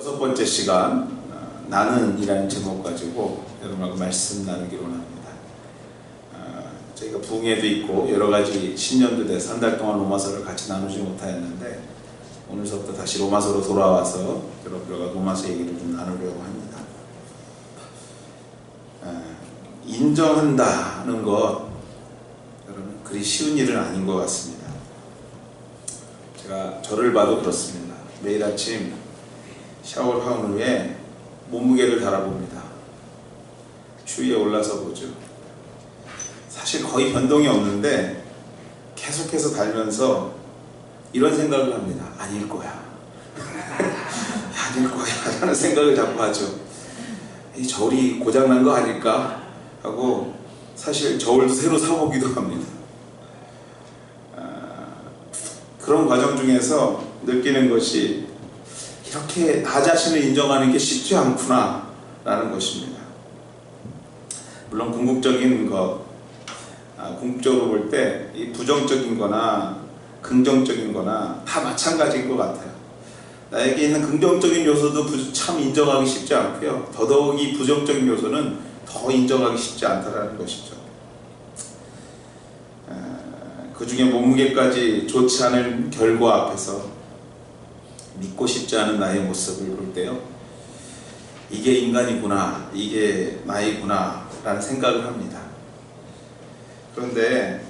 6번째 시간 나는이라는 제목 가지고 여러분하고 말씀 나누기로 합니다. 저희가 부흥회도 있고 여러가지 신년도 돼서 한 달 동안 로마서를 같이 나누지 못하였는데 오늘서부터 다시 로마서로 돌아와서 여러분과 로마서 얘기를 좀 나누려고 합니다. 인정한다는 것 여러분 그리 쉬운 일은 아닌 것 같습니다. 제가 저를 봐도 그렇습니다. 매일 아침 샤워를 한 후에 몸무게를 달아봅니다. 추위에 올라서 보죠. 사실 거의 변동이 없는데 계속해서 달면서 이런 생각을 합니다. 아닐 거야. 아닐 거야 라는 생각을 자꾸 하죠. 이 저울이 고장난 거 아닐까 하고 사실 저울도 새로 사보기도 합니다. 그런 과정 중에서 느끼는 것이 이렇게 나 자신을 인정하는 게 쉽지 않구나 라는 것입니다. 물론 궁극적인 것, 궁극적으로 볼 때 이 부정적인 거나 긍정적인 거나 다 마찬가지인 것 같아요. 나에게 있는 긍정적인 요소도 참 인정하기 쉽지 않고요. 더더욱이 부정적인 요소는 더 인정하기 쉽지 않다라는 것이죠. 그 중에 몸무게까지 좋지 않은 결과 앞에서 믿고 싶지 않은 나의 모습을 볼 때요, 이게 인간이구나, 이게 나이구나 라는 생각을 합니다. 그런데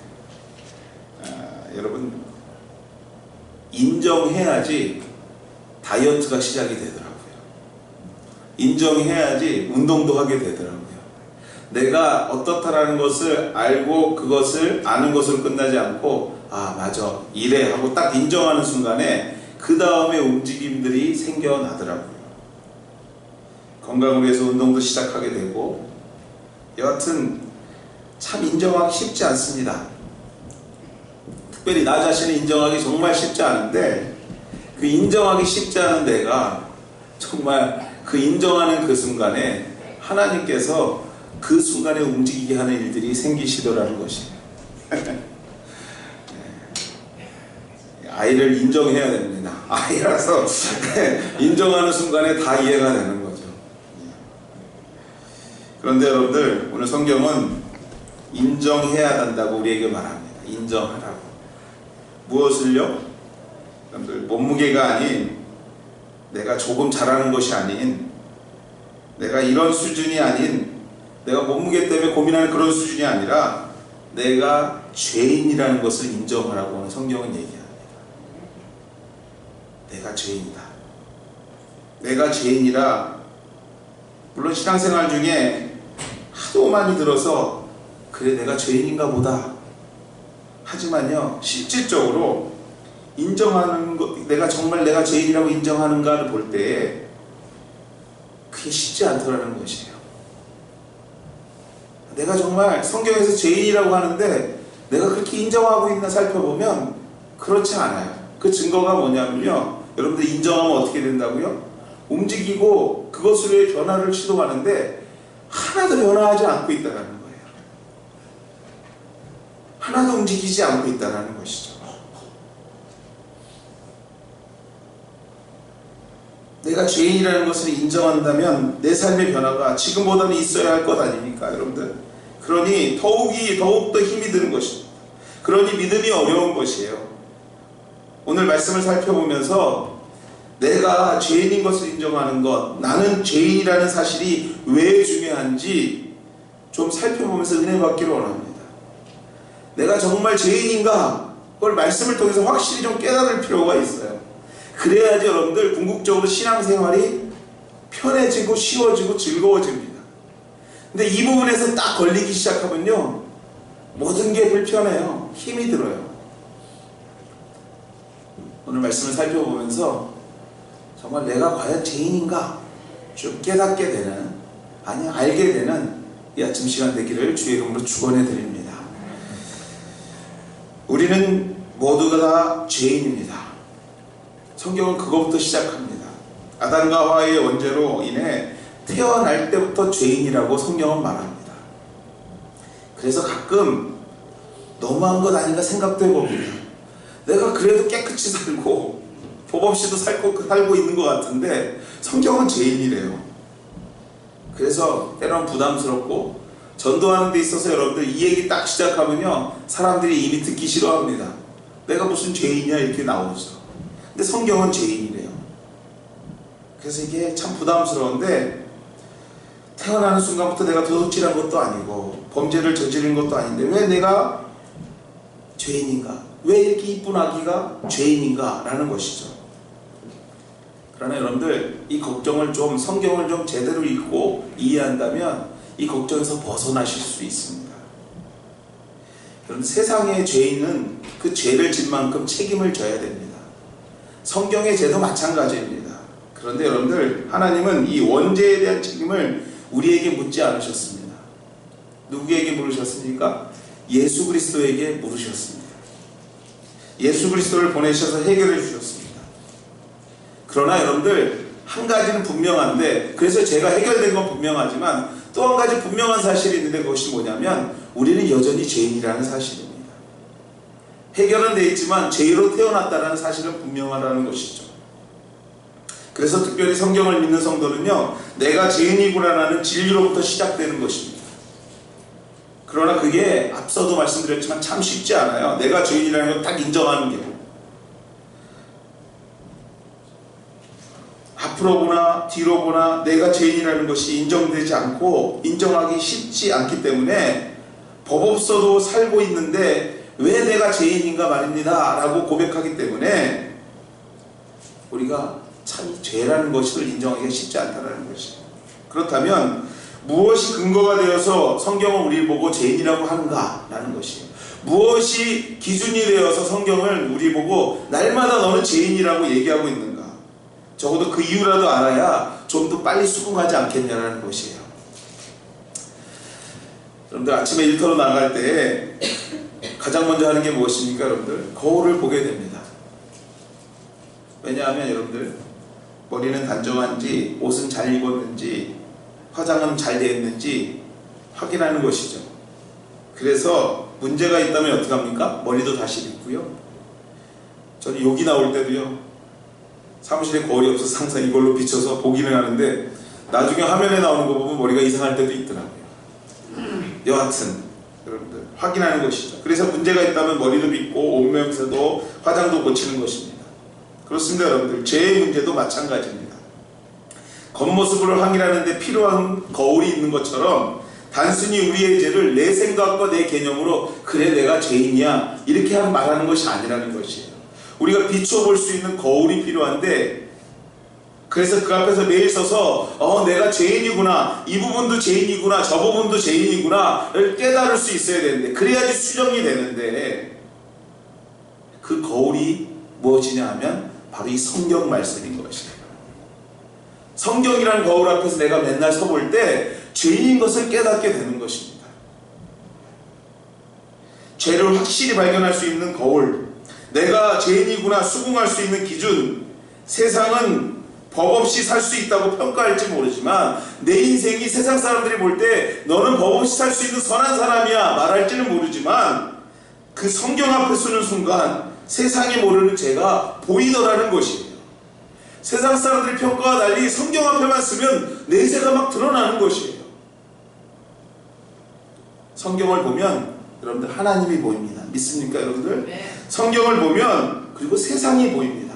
여러분, 인정해야지 다이어트가 시작이 되더라고요. 인정해야지 운동도 하게 되더라고요. 내가 어떻다라는 것을 알고 그것을 아는 것으로 끝나지 않고 아 맞아 이래 하고 딱 인정하는 순간에 그 다음에 움직임들이 생겨나더라고요. 건강을 위해서 운동도 시작하게 되고 여하튼 참 인정하기 쉽지 않습니다. 특별히 나 자신을 인정하기 정말 쉽지 않은데 그 인정하기 쉽지 않은 내가 정말 그 인정하는 그 순간에 하나님께서 그 순간에 움직이게 하는 일들이 생기시더라는 것이에요. 아이를 인정해야 됩니다. 아이라서 인정하는 순간에 다 이해가 되는 거죠. 그런데 여러분들 오늘 성경은 인정해야 한다고 우리에게 말합니다. 인정하라고. 무엇을요? 여러분들 몸무게가 아닌, 내가 조금 잘하는 것이 아닌, 내가 이런 수준이 아닌, 내가 몸무게 때문에 고민하는 그런 수준이 아니라 내가 죄인이라는 것을 인정하라고 성경은 얘기합니다. 내가 죄인이다. 내가 죄인이라 물론 신앙생활 중에 하도 많이 들어서 그래 내가 죄인인가 보다 하지만요 실질적으로 인정하는 것, 내가 정말 내가 죄인이라고 인정하는가를 볼 때 그게 쉽지 않더라는 것이에요. 내가 정말 성경에서 죄인이라고 하는데 내가 그렇게 인정하고 있나 살펴보면 그렇지 않아요. 그 증거가 뭐냐면요, 여러분들 인정하면 어떻게 된다고요? 움직이고 그것을 변화를 시도하는데 하나도 변화하지 않고 있다는 거예요. 하나도 움직이지 않고 있다는 것이죠. 내가 죄인이라는 것을 인정한다면 내 삶의 변화가 지금보다는 있어야 할 것 아닙니까 여러분들? 그러니 더욱더 힘이 드는 것입니다. 그러니 믿음이 어려운 것이에요. 오늘 말씀을 살펴보면서 내가 죄인인 것을 인정하는 것, 나는 죄인이라는 사실이 왜 중요한지 좀 살펴보면서 은혜 받기를 원합니다. 내가 정말 죄인인가? 그걸 말씀을 통해서 확실히 좀 깨달을 필요가 있어요. 그래야지 여러분들 궁극적으로 신앙생활이 편해지고 쉬워지고 즐거워집니다. 근데 이 부분에서 딱 걸리기 시작하면요 모든 게 불편해요. 힘이 들어요. 오늘 말씀을 살펴보면서 정말 내가 과연 죄인인가 좀 깨닫게 되는, 아니 알게 되는 이 아침 시간 되기를 주의 이름으로 축원해 드립니다. 우리는 모두가 다 죄인입니다. 성경은 그것부터 시작합니다. 아담과 하와의 원죄로 인해 태어날 때부터 죄인이라고 성경은 말합니다. 그래서 가끔 너무한 것 아닌가 생각도 해봅니다. 내가 그래도 깨끗이 살고 법 없이도 살고 있는 것 같은데 성경은 죄인이래요. 그래서 때로는 부담스럽고, 전도하는 데 있어서 여러분들 이 얘기 딱 시작하면요, 사람들이 이미 듣기 싫어합니다. 내가 무슨 죄인이야 이렇게 나오죠. 근데 성경은 죄인이래요. 그래서 이게 참 부담스러운데, 태어나는 순간부터 내가 도둑질한 것도 아니고 범죄를 저지른 것도 아닌데 왜 내가 죄인인가? 왜 이렇게 이쁜 아기가 죄인인가? 라는 것이죠. 그러나 여러분들, 이 걱정을 좀, 성경을 좀 제대로 읽고 이해한다면 이 걱정에서 벗어나실 수 있습니다. 여러분, 세상의 죄인은 그 죄를 진 만큼 책임을 져야 됩니다. 성경의 죄도 마찬가지입니다. 그런데 여러분들, 하나님은 이 원죄에 대한 책임을 우리에게 묻지 않으셨습니다. 누구에게 물으셨습니까? 예수 그리스도에게 물으셨습니다. 예수 그리스도를 보내셔서 해결해 주셨습니다. 그러나 여러분들, 한 가지는 분명한데, 그래서 제가 해결된 건 분명하지만 또 한 가지 분명한 사실이 있는데, 그것이 뭐냐면 우리는 여전히 죄인이라는 사실입니다. 해결은 돼 있지만 죄로 태어났다는 사실은 분명하다는 것이죠. 그래서 특별히 성경을 믿는 성도는요, 내가 죄인이구나라는 진리로부터 시작되는 것입니다. 그러나 그게 앞서도 말씀드렸지만 참 쉽지 않아요. 내가 죄인이라는 걸 딱 인정하는 게. 앞으로 보나 뒤로 보나 내가 죄인이라는 것이 인정되지 않고 인정하기 쉽지 않기 때문에 법 없어도 살고 있는데 왜 내가 죄인인가 말입니다 라고 고백하기 때문에 우리가 참 죄라는 것을 인정하기가 쉽지 않다는 것이에요. 그렇다면 무엇이 근거가 되어서 성경은 우리를 보고 죄인이라고 하는가 라는 것이에요. 무엇이 기준이 되어서 성경을 우리 보고 날마다 너는 죄인이라고 얘기하고 있는가. 적어도 그 이유라도 알아야 좀 더 빨리 수긍하지 않겠냐라는 것이에요. 여러분들, 아침에 일터로 나갈 때 가장 먼저 하는 게 무엇입니까? 여러분들, 거울을 보게 됩니다. 왜냐하면 여러분들, 머리는 단정한지, 옷은 잘 입었는지, 화장은 잘 되어 있는지 확인하는 것이죠. 그래서 문제가 있다면 어떻게 합니까? 머리도 다시 빗고요. 저는 욕이 나올 때도요, 사무실에 거울이 없어서 항상 이걸로 비춰서 보기는 하는데 나중에 화면에 나오는 거 보면 머리가 이상할 때도 있더라고요. 여하튼 여러분들, 확인하는 것이죠. 그래서 문제가 있다면 머리도 빗고 옷매무새도 화장도 고치는 것입니다. 그렇습니다. 여러분들, 죄의 문제도 마찬가지입니다. 겉모습을 확인하는 데 필요한 거울이 있는 것처럼 단순히 우리의 죄를 내 생각과 내 개념으로 그래 내가 죄인이야 이렇게 말하는 것이 아니라는 것이에요. 우리가 비춰볼 수 있는 거울이 필요한데, 그래서 그 앞에서 매일 서서 내가 죄인이구나, 이 부분도 죄인이구나, 저 부분도 죄인이구나를 깨달을 수 있어야 되는데, 그래야지 수정이 되는데, 그 거울이 무엇이냐 하면 바로 이 성경 말씀인 것이에요. 성경이라는 거울 앞에서 내가 맨날 서볼 때 죄인인 것을 깨닫게 되는 것입니다. 죄를 확실히 발견할 수 있는 거울, 내가 죄인이구나 수긍할 수 있는 기준. 세상은 법 없이 살 수 있다고 평가할지 모르지만 내 인생이 세상 사람들이 볼 때 너는 법 없이 살 수 있는 선한 사람이야 말할지는 모르지만 그 성경 앞에 서는 순간 세상이 모르는 죄가 보이더라는 것이에요. 세상 사람들의 평가와 달리 성경 앞에만 쓰면 내 죄가 막 드러나는 것이에요. 성경을 보면 여러분들 하나님이 보입니다. 믿습니까 여러분들? 네. 성경을 보면 그리고 세상이 보입니다.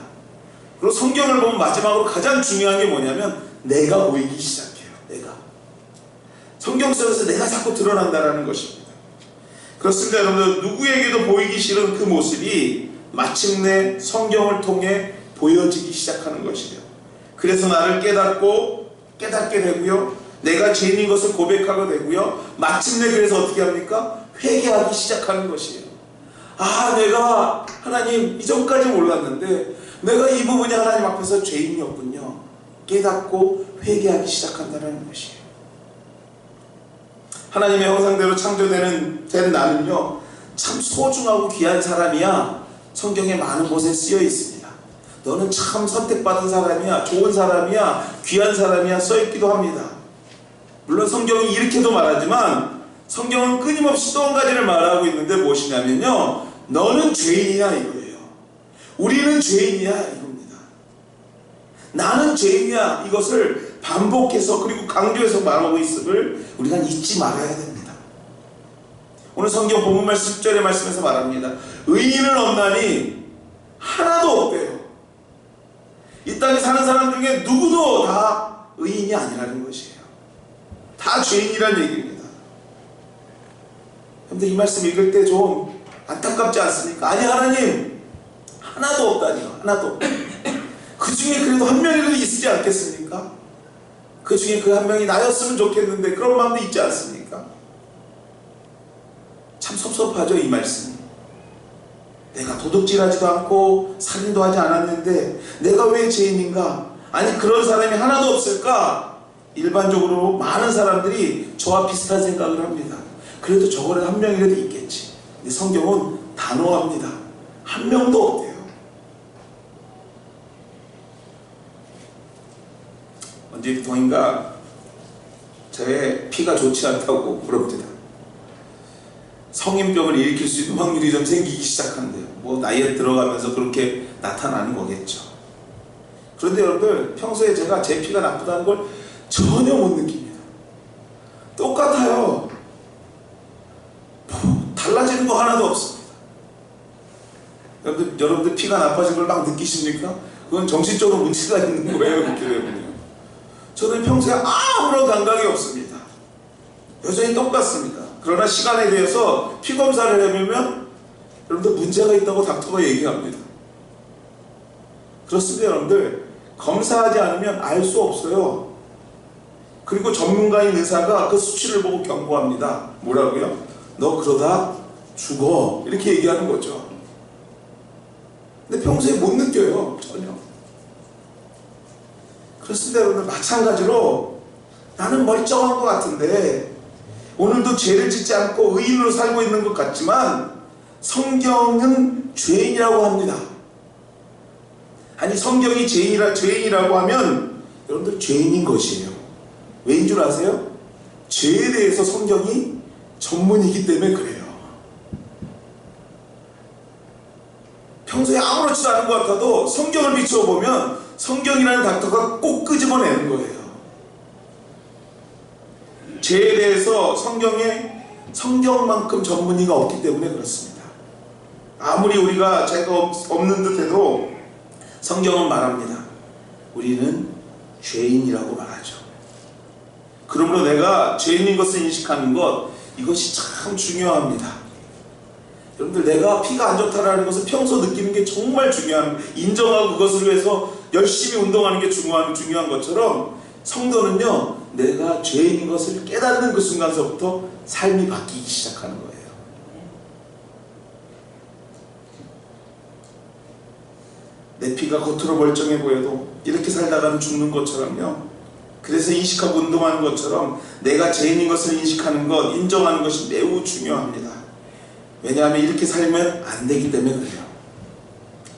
그리고 성경을 보면 마지막으로 가장 중요한 게 뭐냐면 내가 보이기 시작해요. 내가. 성경 속에서 내가 자꾸 드러난다는 것입니다. 그렇습니다. 여러분들, 누구에게도 보이기 싫은 그 모습이 마침내 성경을 통해 보여지기 시작하는 것이에요. 그래서 나를 깨닫게 되고요. 내가 죄인인 것을 고백하게 되고요. 마침내 그래서 어떻게 합니까? 회개하기 시작하는 것이에요. 아, 내가 하나님 이전까지 몰랐는데 내가 이 부분이 하나님 앞에서 죄인이었군요. 깨닫고 회개하기 시작한다는 것이에요. 하나님의 형상대로 창조된 나는요, 참 소중하고 귀한 사람이야. 성경에 많은 곳에 쓰여 있습니다. 너는 참 선택받은 사람이야, 좋은 사람이야, 귀한 사람이야 써있기도 합니다. 물론 성경이 이렇게도 말하지만 성경은 끊임없이 또 한 가지를 말하고 있는데 무엇이냐면요, 너는 죄인이야 이거예요. 우리는 죄인이야 이겁니다. 나는 죄인이야. 이것을 반복해서 그리고 강조해서 말하고 있음을 우리가 잊지 말아야 됩니다. 오늘 성경 본문 말씀 10절의 말씀에서 말합니다. 의인은 없나니 하나도 없대요. 이 땅에 사는 사람 중에 누구도 다 의인이 아니라는 것이에요. 다 죄인이라는 얘기입니다. 그런데 이 말씀 읽을 때 좀 안타깝지 않습니까? 아니 하나님, 하나도 없다니요. 하나도. 그 중에 그래도 한 명이라도 있지 않겠습니까? 그 중에 그 한 명이 나였으면 좋겠는데 그런 마음도 있지 않습니까? 참 섭섭하죠, 이 말씀이. 내가 도둑질하지도 않고 살인도 하지 않았는데 내가 왜 죄인인가? 아니 그런 사람이 하나도 없을까? 일반적으로 많은 사람들이 저와 비슷한 생각을 합니다. 그래도 저거는 한 명이라도 있겠지. 근데 성경은 단호합니다. 한 명도 없대요. 언제부터인가 제 피가 좋지 않다고 물어봅니다. 성인병을 일으킬 수 있는 확률이 좀 생기기 시작한대요. 뭐 나이에 들어가면서 그렇게 나타나는 거겠죠. 그런데 여러분들, 평소에 제가 제 피가 나쁘다는 걸 전혀 못 느낍니다. 똑같아요. 달라지는 거 하나도 없습니다. 여러분들 피가 나빠진 걸 막 느끼십니까? 그건 정신적으로 문제가 있는 거예요. 그렇게 되면요. 저는 평소에 아무런 감각이 없습니다. 여전히 똑같습니다. 그러나 시간에 대해서 피 검사를 해보면 여러분들 문제가 있다고 닥터가 얘기합니다. 그렇습니다. 여러분들, 검사하지 않으면 알 수 없어요. 그리고 전문가인 의사가 그 수치를 보고 경고합니다. 뭐라고요? 너 그러다 죽어. 이렇게 얘기하는 거죠. 근데 평소에 못 느껴요. 전혀. 그렇습니다. 여러분들, 마찬가지로 나는 멀쩡한 것 같은데 오늘도 죄를 짓지 않고 의인으로 살고 있는 것 같지만 성경은 죄인이라고 합니다. 아니, 성경이 죄인이라고 하면 여러분들 죄인인 것이에요. 왜인 줄 아세요? 죄에 대해서 성경이 전문이기 때문에 그래요. 평소에 아무렇지도 않은 것 같아도 성경을 비춰보면 성경이라는 닥터가 꼭 끄집어내는 거예요. 죄에 대해서 성경만큼 전문의가 없기 때문에 그렇습니다. 아무리 우리가 죄가 없는 듯 해도 성경은 말합니다. 우리는 죄인이라고 말하죠. 그러므로 내가 죄인인 것을 인식하는 것, 이것이 참 중요합니다. 여러분들, 내가 피가 안 좋다라는 것을 평소 느끼는 게 정말 중요합니다. 인정하고 그것을 위해서 열심히 운동하는 게 중요한 것처럼 성도는요, 내가 죄인인 것을 깨닫는 그 순간서부터 삶이 바뀌기 시작하는 거예요. 내 피가 겉으로 멀쩡해 보여도 이렇게 살다가는 죽는 것처럼요, 그래서 인식하고 운동하는 것처럼 내가 죄인인 것을 인식하는 것, 인정하는 것이 매우 중요합니다. 왜냐하면 이렇게 살면 안 되기 때문에 그래요.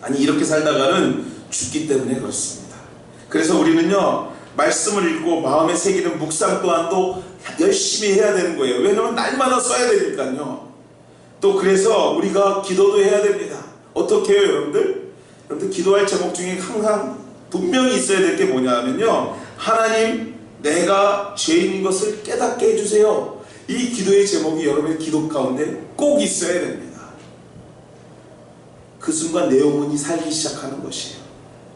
아니, 이렇게 살다가는 죽기 때문에 그렇습니다. 그래서 우리는요, 말씀을 읽고 마음에 새기는 묵상 또한도 열심히 해야 되는 거예요. 왜냐하면 날마다 써야 되니까요. 또 그래서 우리가 기도도 해야 됩니다. 어떻게 해요, 여러분들? 여러분들, 기도할 제목 중에 항상 분명히 있어야 될 게 뭐냐면요, 하나님, 내가 죄인인 것을 깨닫게 해주세요. 이 기도의 제목이 여러분의 기도 가운데 꼭 있어야 됩니다. 그 순간 내 영혼이 살기 시작하는 것이에요.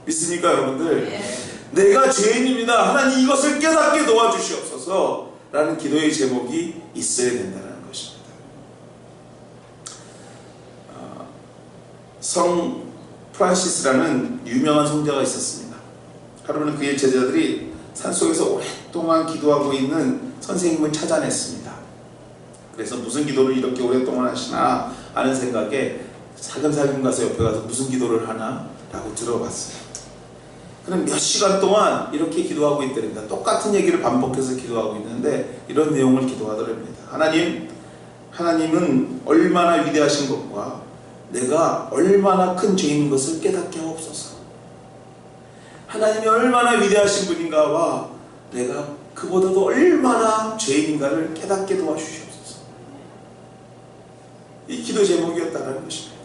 믿습니까, 여러분들? 네. 내가 죄인입니다. 하나님, 이것을 깨닫게 도와주시옵소서 라는 기도의 제목이 있어야 된다는 것입니다. 성 프란시스라는 유명한 성자가 있었습니다. 하루는 그의 제자들이 산속에서 오랫동안 기도하고 있는 선생님을 찾아냈습니다. 그래서 무슨 기도를 이렇게 오랫동안 하시나 하는 생각에 살금살금 가서 옆에 가서 무슨 기도를 하나? 라고 들어봤어요. 그럼 몇 시간 동안 이렇게 기도하고 있더랍니다. 똑같은 얘기를 반복해서 기도하고 있는데 이런 내용을 기도하더랍니다. 하나님은 얼마나 위대하신 것과 내가 얼마나 큰 죄인인 것을 깨닫게 하옵소서. 하나님이 얼마나 위대하신 분인가와 내가 그보다도 얼마나 죄인인가를 깨닫게 도와주시옵소서. 이 기도 제목이었다는 것입니다.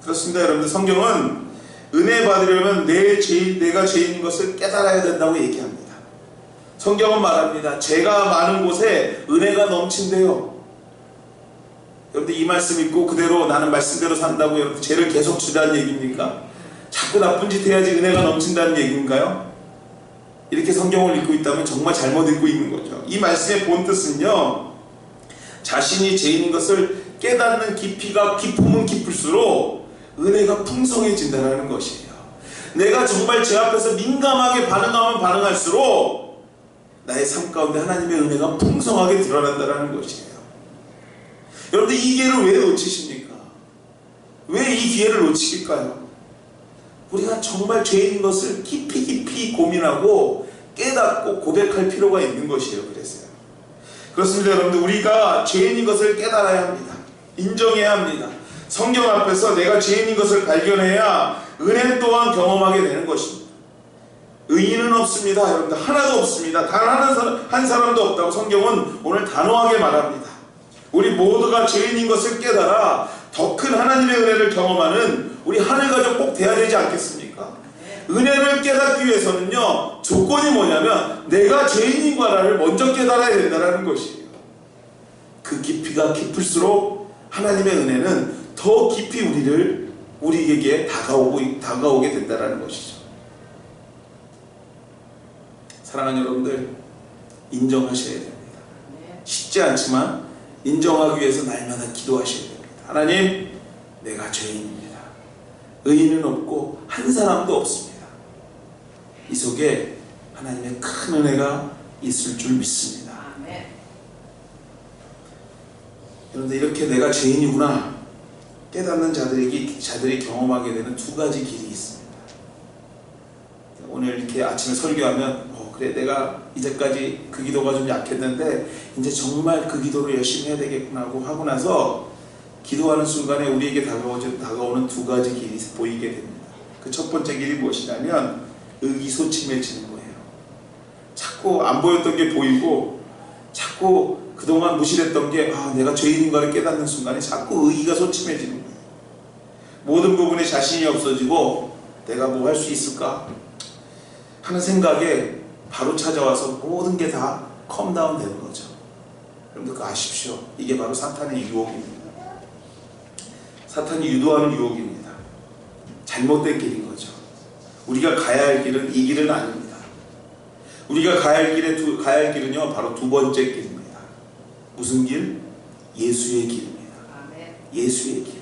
그렇습니다. 여러분들, 성경은 은혜 받으려면 내가 죄인인 것을 깨달아야 된다고 얘기합니다. 성경은 말합니다. 죄가 많은 곳에 은혜가 넘친대요. 여러분들 이 말씀 읽고 그대로 나는 말씀대로 산다고 여러분 죄를 계속 주라는 얘기입니까? 자꾸 나쁜 짓 해야지 은혜가 넘친다는 얘기인가요? 이렇게 성경을 읽고 있다면 정말 잘못 읽고 있는 거죠. 이 말씀의 본 뜻은요, 자신이 죄인인 것을 깨닫는 깊이가 깊으면 깊을수록 은혜가 풍성해진다는 것이에요. 내가 정말 죄 앞에서 민감하게 반응하면 반응할수록 나의 삶 가운데 하나님의 은혜가 풍성하게 드러난다는 것이에요. 여러분들 이 기회를 왜 놓치십니까? 왜 이 기회를 놓치실까요? 우리가 정말 죄인 것을 깊이 고민하고 깨닫고 고백할 필요가 있는 것이에요. 그렇습니다. 여러분들 우리가 죄인인 것을 깨달아야 합니다. 인정해야 합니다. 성경 앞에서 내가 죄인인 것을 발견해야 은혜 또한 경험하게 되는 것입니다. 의인은 없습니다. 여러분들 하나도 없습니다. 단 한 사람도 없다고 성경은 오늘 단호하게 말합니다. 우리 모두가 죄인인 것을 깨달아 더 큰 하나님의 은혜를 경험하는 우리 하늘가족 꼭 돼야 되지 않겠습니까? 은혜를 깨닫기 위해서는요, 조건이 뭐냐면 내가 죄인인과를 먼저 깨달아야 된다는 것이에요. 그 깊이가 깊을수록 하나님의 은혜는 더 깊이 우리에게 다가오게 된다는 것이죠. 사랑하는 여러분들, 인정하셔야 됩니다. 쉽지 않지만 인정하기 위해서 날마다 기도하셔야 됩니다. 하나님, 내가 죄인입니다. 의인은 없고 한 사람도 없습니다. 이 속에 하나님의 큰 은혜가 있을 줄 믿습니다. 그런데 이렇게 내가 죄인이구나 깨닫는 자들이 경험하게 되는 두 가지 길이 있습니다. 오늘 이렇게 아침에 설교하면 그래 내가 이제까지 그 기도가 좀 약했는데 이제 정말 그 기도를 열심히 해야 되겠구나 하고 나서 기도하는 순간에 우리에게 다가오는 두 가지 길이 보이게 됩니다. 그 첫 번째 길이 무엇이냐면 의기소침해지는 거예요. 자꾸 안 보였던 게 보이고 자꾸 그동안 무시했던 게 내가 죄인인가를 깨닫는 순간에 자꾸 의기가 소침해지는 거예요. 모든 부분에 자신이 없어지고 내가 뭐 할 수 있을까 하는 생각에 바로 찾아와서 모든 게 다 컴다운 되는 거죠. 여러분들 그거 아십시오. 이게 바로 사탄의 유혹입니다. 사탄이 유도하는 유혹입니다. 잘못된 길인 거죠. 우리가 가야 할 길은 이 길은 아닙니다. 우리가 가야 할 길은요 바로 두 번째 길입니다. 무슨 길? 예수의 길입니다. 예수의 길,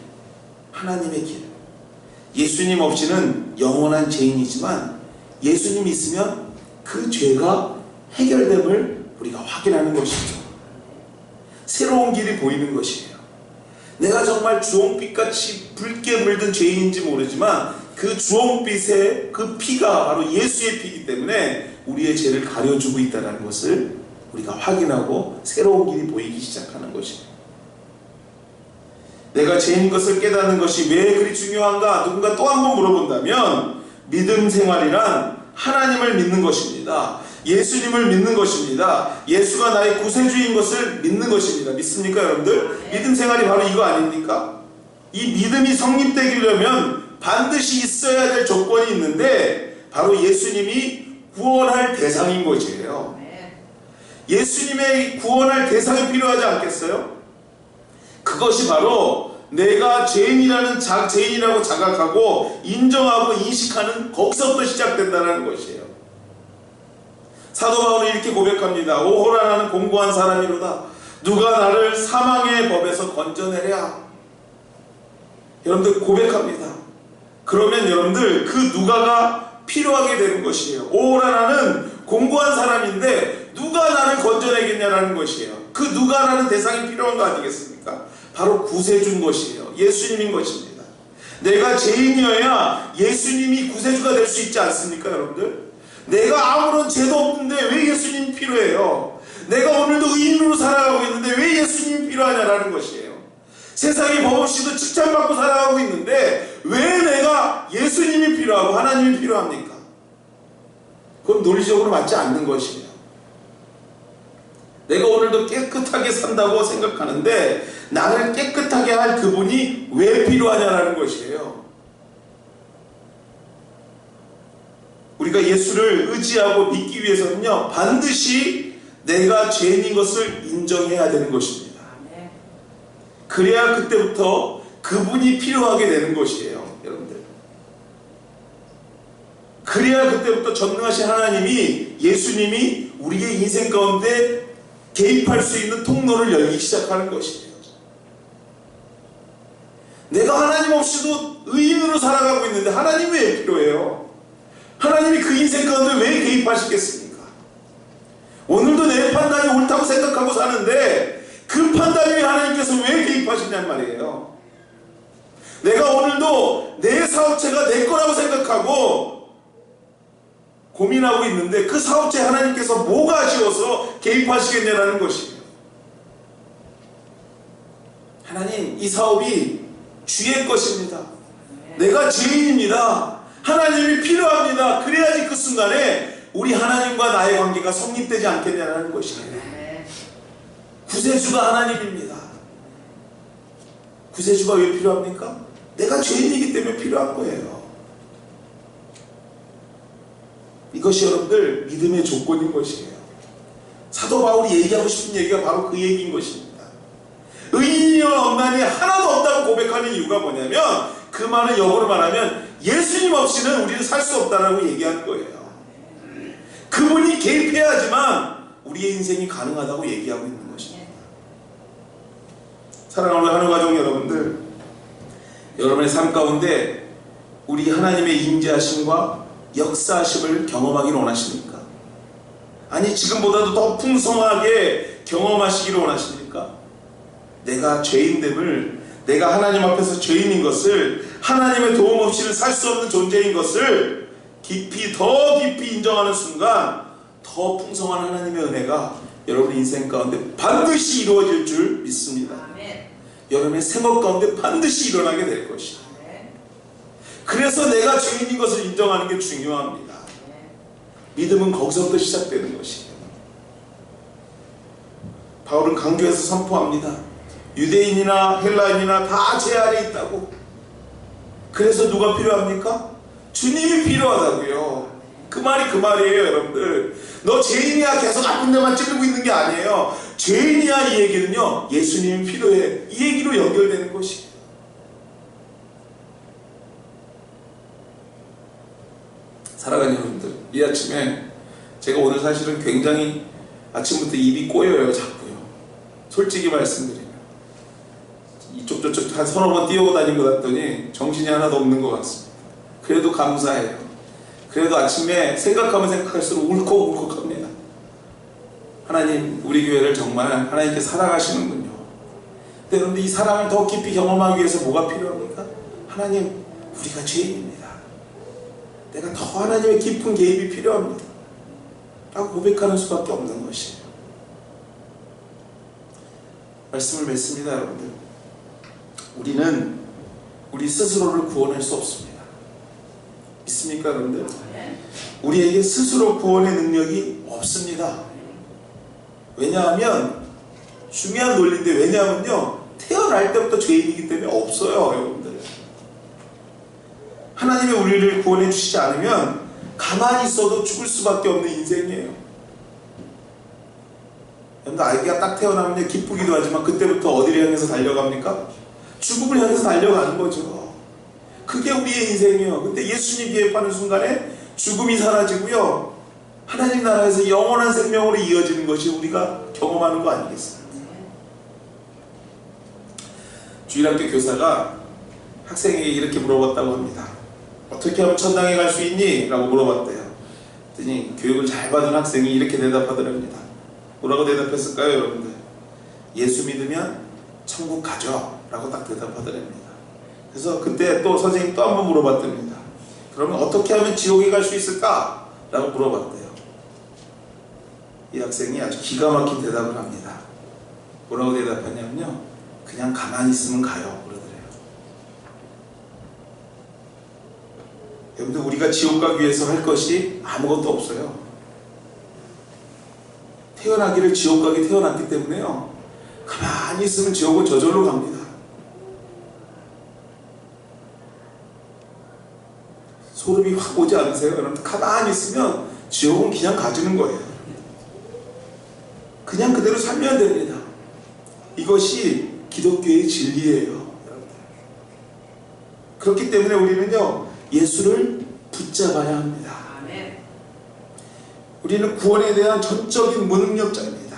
하나님의 길. 예수님 없이는 영원한 죄인이지만 예수님 있으면 그 죄가 해결됨을 우리가 확인하는 것이죠. 새로운 길이 보이는 것이에요. 내가 정말 주홍빛같이 붉게 물든 죄인인지 모르지만 그 주홍빛의 그 피가 바로 예수의 피이기 때문에 우리의 죄를 가려주고 있다는 것을 우리가 확인하고 새로운 길이 보이기 시작하는 것이에요. 내가 죄인인 것을 깨닫는 것이 왜 그리 중요한가? 누군가 또 한 번 물어본다면 믿음 생활이란 하나님을 믿는 것입니다. 예수님을 믿는 것입니다. 예수가 나의 구세주인 것을 믿는 것입니다. 믿습니까 여러분들? 믿음 생활이 바로 이거 아닙니까? 이 믿음이 성립되려면 반드시 있어야 될 조건이 있는데 바로 예수님이 구원할 대상인 것이에요. 예수님의 구원할 대상이 필요하지 않겠어요? 그것이 바로 내가 죄인이라고 자각하고 인정하고 인식하는 거기서부터 시작된다는 것이에요. 사도 바울은 이렇게 고백합니다. 오호라 나는 공고한 사람이로다. 누가 나를 사망의 법에서 건져내랴. 여러분들 고백합니다. 그러면 여러분들 그 누가가 필요하게 되는 것이에요. 오호라 나는 공고한 사람인데 누가 나를 건져내겠냐라는 것이에요. 그 누가라는 대상이 필요한 거 아니겠습니까? 바로 구세주인 것이에요. 예수님인 것입니다. 내가 죄인이어야 예수님이 구세주가 될 수 있지 않습니까 여러분들? 내가 아무런 죄도 없는데 왜 예수님이 필요해요? 내가 오늘도 의인으로 살아가고 있는데 왜 예수님이 필요하냐라는 것이에요. 세상에 법 없이도 칭찬받고 살아가고 있는데 왜 내가 예수님이 필요하고 하나님이 필요합니까? 그건 논리적으로 맞지 않는 것이에요. 내가 오늘도 깨끗하게 산다고 생각하는데 나를 깨끗하게 할 그분이 왜 필요하냐라는 것이에요. 우리가 예수를 의지하고 믿기 위해서는요, 반드시 내가 죄인인 것을 인정해야 되는 것입니다. 그래야 그때부터 그분이 필요하게 되는 것이에요, 여러분들. 그래야 그때부터 전능하신 하나님이, 예수님이 우리의 인생 가운데 개입할 수 있는 통로를 열기 시작하는 것이에요. 내가 하나님 없이도 의인으로 살아가고 있는데 하나님이 왜 필요해요? 하나님이 그 인생 가운데 왜 개입하시겠습니까? 오늘도 내 판단이 옳다고 생각하고 사는데 그 판단 위에 하나님께서 왜 개입하시냔 말이에요. 내가 오늘도 내 사업체가 내 거라고 생각하고 고민하고 있는데 그 사업체 하나님께서 뭐가 아쉬워서 개입하시겠냐라는 것이에요. 하나님, 이 사업이 주의 것입니다. 내가 죄인입니다. 하나님이 필요합니다. 그래야지 그 순간에 우리 하나님과 나의 관계가 성립되지 않겠냐는 것이에요. 구세주가 하나님입니다. 구세주가 왜 필요합니까? 내가 죄인이기 때문에 필요한 거예요. 이것이 여러분들 믿음의 조건인 것이에요. 사도 바울이 얘기하고 싶은 얘기가 바로 그 얘기인 것입니다. 의인이여 없나니 하나도 없다고 고백하는 이유가 뭐냐면, 그 말은 영어로 말하면 예수님 없이는 우리는 살 수 없다라고 얘기하는 거예요. 그분이 개입해야지만 우리의 인생이 가능하다고 얘기하고 있는 것입니다. 사랑하는 하늘가족 여러분들, 여러분의 삶 가운데 우리 하나님의 임재하심과 역사하심을 경험하기를 원하십니까? 아니, 지금보다도 더 풍성하게 경험하시기를 원하십니까? 내가 죄인됨을, 내가 하나님 앞에서 죄인인 것을, 하나님의 도움 없이는 살 수 없는 존재인 것을 깊이, 더 깊이 인정하는 순간 더 풍성한 하나님의 은혜가 여러분의 인생 가운데 반드시 이루어질 줄 믿습니다. 아멘. 여러분의 생업 가운데 반드시 일어나게 될 것이다. 그래서 내가 죄인인 것을 인정하는 게 중요합니다. 믿음은 거기서부터 시작되는 것이에요. 바울은 강조해서 선포합니다. 유대인이나 헬라인이나 다 죄 아래 있다고. 그래서 누가 필요합니까? 주님이 필요하다고요. 그 말이 그 말이에요, 여러분들. 너 죄인이야 계속 아픈 데만 찌르고 있는 게 아니에요. 죄인이야 이 얘기는요, 예수님이 필요해, 이 얘기로 연결되는 것이에요. 사랑하는 여러분들, 이 아침에 제가 오늘 사실은 굉장히 아침부터 입이 꼬여요, 자꾸요. 솔직히 말씀드리면 이쪽 저쪽 한 서너 번 뛰어다니고 났더니 정신이 하나도 없는 것 같습니다. 그래도 감사해요. 그래도 아침에 생각하면 생각할수록 울컥울컥합니다. 하나님, 우리 교회를 정말 하나님께 사랑하시는군요. 근데 여러분들, 이 사랑을 더 깊이 경험하기 위해서 뭐가 필요합니까? 하나님, 우리가 죄인입니다. 내가 더 하나님의 깊은 개입이 필요합니다 라고 고백하는 수밖에 없는 것이에요. 말씀을 맺습니다, 여러분들. 우리는 우리 스스로를 구원할 수 없습니다. 믿습니까, 여러분들? 우리에게 스스로 구원의 능력이 없습니다. 왜냐하면, 중요한 논리인데, 왜냐하면요, 태어날 때부터 죄인이기 때문에 없어요, 여러분들. 하나님이 우리를 구원해 주시지 않으면 가만히 있어도 죽을 수밖에 없는 인생이에요. 여러분들, 아기가 딱 태어나면 기쁘기도 하지만 그때부터 어디를 향해서 달려갑니까? 죽음을 향해서 달려가는 거죠. 그게 우리의 인생이에요. 근데 예수님 개입하는 순간에 죽음이 사라지고요, 하나님 나라에서 영원한 생명으로 이어지는 것이 우리가 경험하는 거 아니겠습니까? 주일학교 교사가 학생에게 이렇게 물어봤다고 합니다. 어떻게 하면 천당에 갈 수 있니? 라고 물어봤대요. 그랬더니 교육을 잘 받은 학생이 이렇게 대답하더랍니다. 뭐라고 대답했을까요, 여러분들? 예수 믿으면 천국 가죠 라고 딱 대답하더랍니다. 그래서 그때 또 선생님 또 한 번 물어봤답니다. 그러면 어떻게 하면 지옥에 갈 수 있을까? 라고 물어봤대요. 이 학생이 아주 기가 막힌 대답을 합니다. 뭐라고 대답하냐면요, 그냥 가만히 있으면 가요 그러더래요. 여러분들, 우리가 지옥 가기 위해서 할 것이 아무것도 없어요. 태어나기를 지옥 가게 태어났기 때문에요, 가만히 있으면 지옥은 저절로 갑니다. 소름이 확 오지 않으세요? 여러분, 가만히 있으면 지옥은 그냥 가지는 거예요. 그냥 그대로 살면 됩니다. 이것이 기독교의 진리예요, 여러분들. 그렇기 때문에 우리는요, 예수를 붙잡아야 합니다. 우리는 구원에 대한 전적인 무능력자입니다.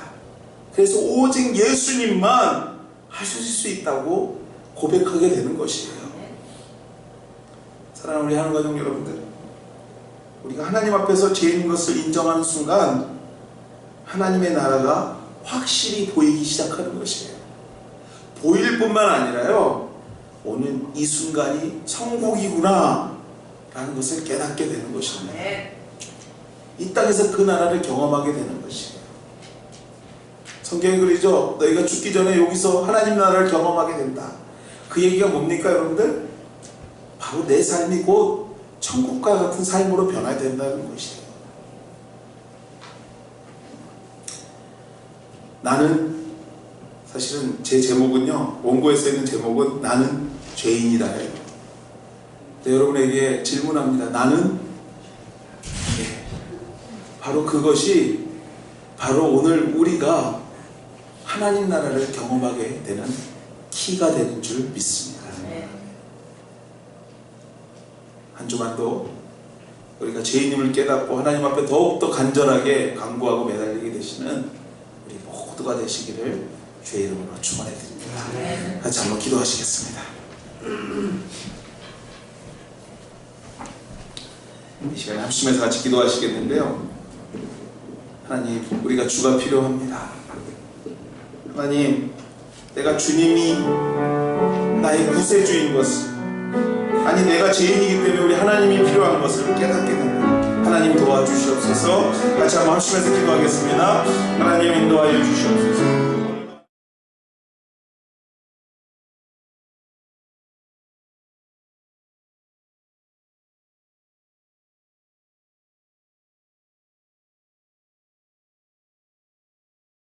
그래서 오직 예수님만 하실 수 있다고 고백하게 되는 것이에요. 사랑하는 우리 하나님 가족 여러분들, 우리가 하나님 앞에서 죄인인 것을 인정하는 순간 하나님의 나라가 확실히 보이기 시작하는 것이에요. 보일 뿐만 아니라요, 오늘 이 순간이 천국이구나 라는 것을 깨닫게 되는 것입니다. 이 땅에서 그 나라를 경험하게 되는 것이에요. 성경에 그러죠. 너희가 죽기 전에 여기서 하나님 나라를 경험하게 된다. 그 얘기가 뭡니까, 여러분들? 바로 내 삶이 곧 천국과 같은 삶으로 변화된다는 것이에요. 나는, 사실은 제 제목은요, 원고에 써있는 제목은 나는 죄인이다예요. 여러분에게 질문합니다. 나는? 네. 바로 그것이 바로 오늘 우리가 하나님 나라를 경험하게 되는 키가 되는 줄 믿습니다. 한 주간도 우리가 죄인임을 깨닫고 하나님 앞에 더욱더 간절하게 간구하고 매달리게 되시는 우리 모두가 되시기를 주의 이름으로 축원해 드립니다. 같이 한번 기도하시겠습니다. 이 시간에 합심해서 같이 기도하시겠는데요, 하나님, 우리가 주가 필요합니다. 하나님, 내가 주님이 나의 구세주인 것을, 아니 내가 죄인이기 때문에 우리 하나님이 필요한 것을 깨닫게 됩니다. 하나님 도와주시옵소서. 같이 한번 합심해서 기도하겠습니다. 하나님 인도하여 주시옵소서.